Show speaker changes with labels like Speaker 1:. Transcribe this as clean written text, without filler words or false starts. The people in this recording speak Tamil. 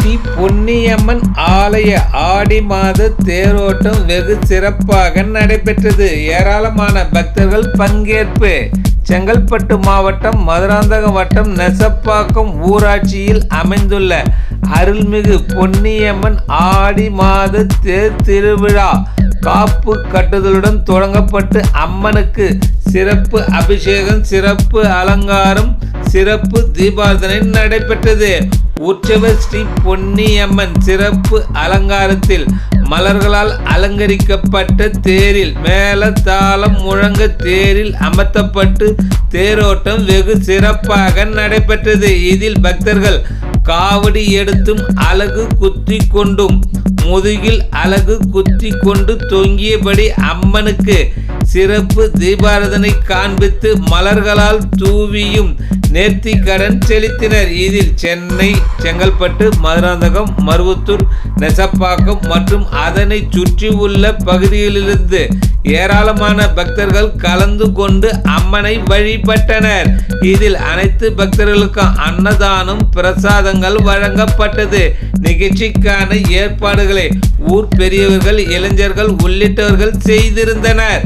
Speaker 1: ஸ்ரீ பொன்னியம்மன் ஆலய ஆடி மாத தேரோட்டம் வெகு சிறப்பாக நடைபெற்றது. ஏராளமான பக்தர்கள் பங்கேற்பு. செங்கல்பட்டு மாவட்டம் மதுராந்தகம் வட்டம் நெசப்பாக்கம் ஊராட்சியில் அமைந்துள்ள அருள்மிகு பொன்னியம்மன் ஆடி மாத தேர் திருவிழா காப்பு கட்டுதலுடன் தொடங்கப்பட்டு அம்மனுக்கு சிறப்பு அபிஷேகம், சிறப்பு அலங்காரம், சிறப்பு தீபாராதனை நடைபெற்றது. உற்சவர் ஸ்ரீ பொன்னியம்மன் சிறப்பு அலங்காரத்தில் மலர்களால் அலங்கரிக்கப்பட்ட தேரில் மேல தாளம் முழங்க தேரில் அமர்த்தப்பட்டு தேரோட்டம் வெகு சிறப்பாக நடைபெற்றது. இதில் பக்தர்கள் காவடி எடுத்தும் அலகு குத்தி கொண்டும் முதுகில் அலகு குத்தி கொண்டு தொங்கியபடி அம்மனுக்கு சிறப்பு தீபாராதனை காண்பித்து மலர்களால் தூவியும் நேர்த்தி கடன் செலுத்தினர். இதில் சென்னை, செங்கல்பட்டு, மதுராந்தகம், மருவத்தூர், நெசப்பாக்கம் மற்றும் அதனை சுற்றி உள்ள பகுதிகளிலிருந்து ஏராளமான பக்தர்கள் கலந்து கொண்டு அம்மனை வழிபட்டனர். இதில் அனைத்து பக்தர்களுக்கும் அன்னதானம், பிரசாதங்கள் வழங்கப்பட்டது. நிகழ்ச்சிக்கான ஏற்பாடுகளை ஊர் பெரியவர்கள், இளைஞர்கள் உள்ளிட்டவர்கள் செய்திருந்தனர்.